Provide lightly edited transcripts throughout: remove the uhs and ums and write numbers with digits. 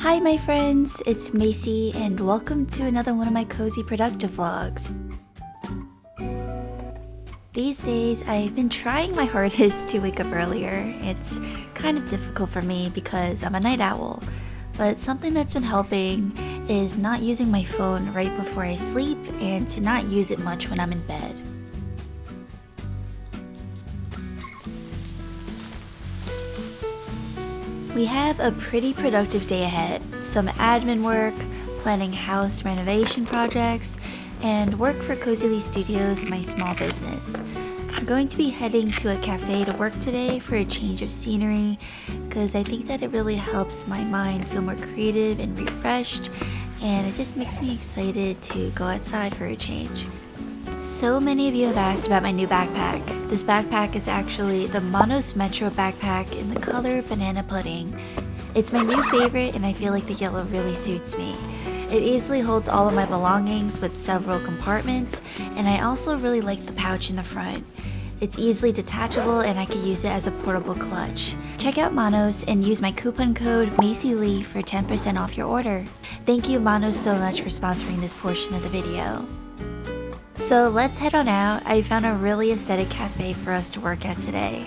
Hi my friends, it's Macy and welcome to another one of my cozy productive vlogs. These days I've been trying my hardest to wake up earlier. It's kind of difficult for me because I'm a night owl, but something that's been helping is not using my phone right before I sleep and to not use it much when I'm in bed. We have a pretty productive day ahead. Some admin work, planning house renovation projects, and work for 𝗘𝗧𝗧𝗘𝗥 Studios, my small business. I'm going to be heading to a cafe to work today for a change of scenery because I think that it really helps my mind feel more creative and refreshed, and it just makes me excited to go outside for a change. So many of you have asked about my new backpack. This backpack is actually the Monos Metro backpack in the color Banana Pudding. It's my new favorite and I feel like the yellow really suits me. It easily holds all of my belongings with several compartments, and I also really like the pouch in the front. It's easily detachable and I could use it as a portable clutch. Check out Monos and use my coupon code MACYLEE for 10% off your order. Thank you Monos so much for sponsoring this portion of the video. So let's head on out. I found a really aesthetic cafe for us to work at today.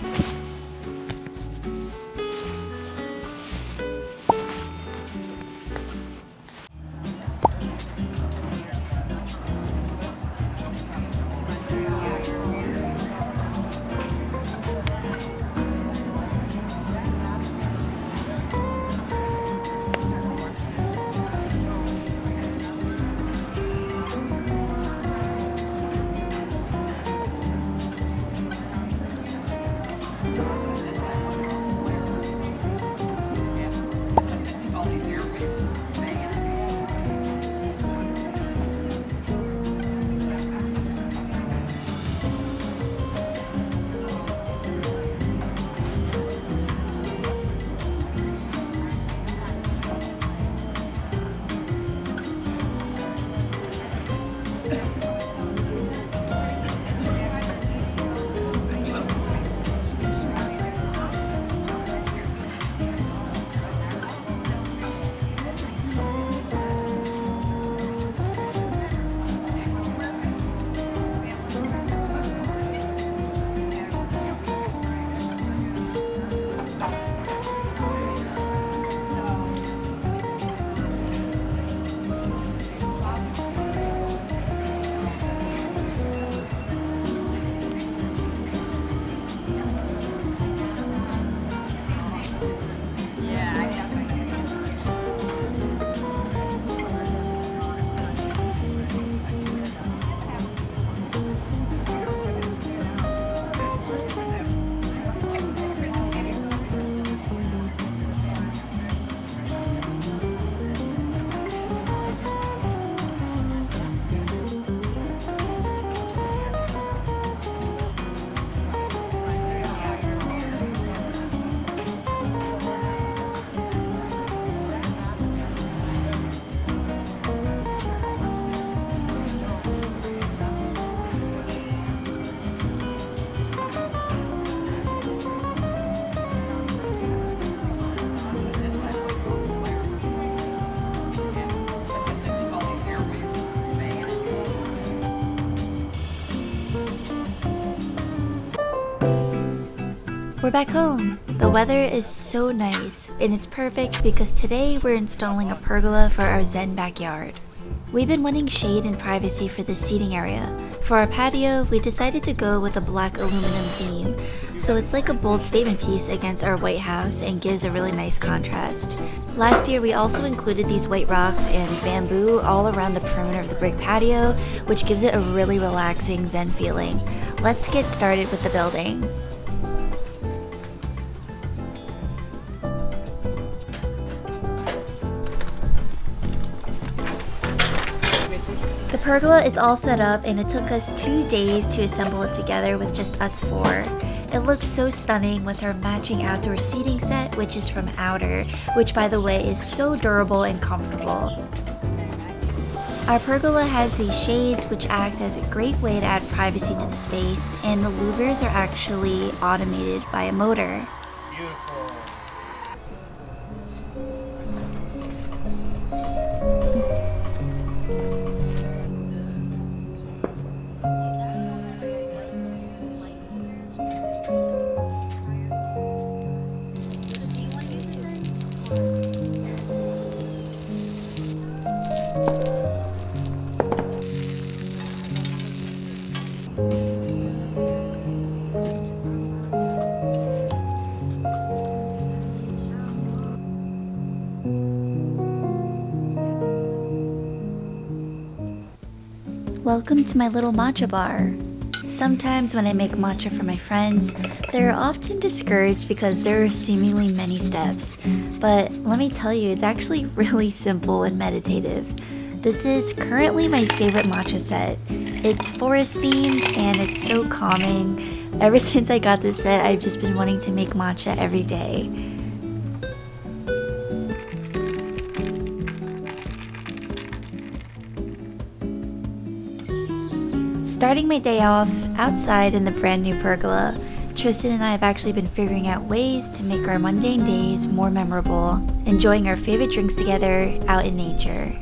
We're back home. The weather is so nice, and it's perfect because today we're installing a pergola for our Zen backyard. We've been wanting shade and privacy for this seating area. For our patio, we decided to go with a black aluminum theme, so it's like a bold statement piece against our white house and gives a really nice contrast. Last year, we also included these white rocks and bamboo all around the perimeter of the brick patio, which gives it a really relaxing Zen feeling. Let's get started with the building. The pergola is all set up and it took us 2 days to assemble it together with just us 4. It looks so stunning with our matching outdoor seating set, which is from 𝗏𝗏, which by the way is so durable and comfortable. Our pergola has these shades which act as a great way to add privacy to the space, and the louvers are actually automated by a motor. Beautiful. Welcome to my little matcha bar. Sometimes when I make matcha for my friends, they're often discouraged because there are seemingly many steps. But let me tell you, it's actually really simple and meditative. This is currently my favorite matcha set. It's forest themed and it's so calming. Ever since I got this set, I've just been wanting to make matcha every day. Starting my day off outside in the brand new pergola, Tristan and I have actually been figuring out ways to make our mundane days more memorable, enjoying our favorite drinks together out in nature.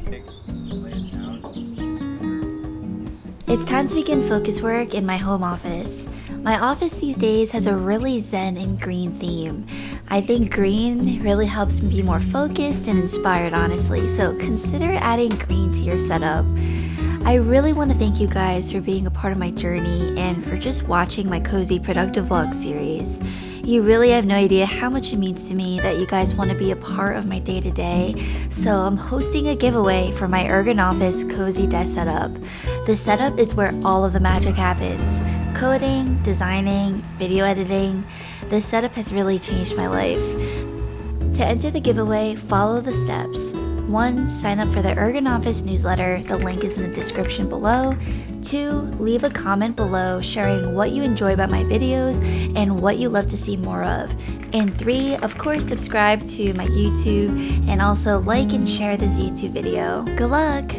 It's time to begin focus work in my home office. My office these days has a really zen and green theme. I think green really helps me be more focused and inspired, honestly, so consider adding green to your setup. I really want to thank you guys for being a part of my journey and for just watching my cozy productive vlog series. You really have no idea how much it means to me that you guys want to be a part of my day-to-day, so I'm hosting a giveaway for my Ergonofis cozy desk setup. The setup is where all of the magic happens. Coding, designing, video editing. This setup has really changed my life. To enter the giveaway, follow the steps. 1. Sign up for the Ergonofis newsletter, the link is in the description below. 2. Leave a comment below sharing what you enjoy about my videos and what you love to see more of. And 3. Of course, subscribe to my YouTube and also like and share this YouTube video. Good luck!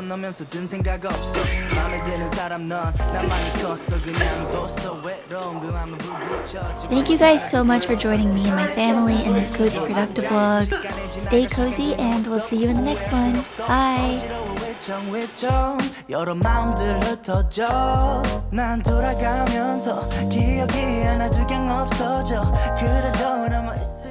너면서 든 생각 없어 맘에 드는 사람 넌 나만이 컸어 그냥 뒀어 외로운 그 맘은 불붙여 Thank you guys so much for joining me and my family in this cozy productive vlog. Stay cozy and we'll see you in the next one. Bye! 여러 마음들 흩어져 난 돌아가면서 기억이 하나 두 개 없어져 그래도 남아있어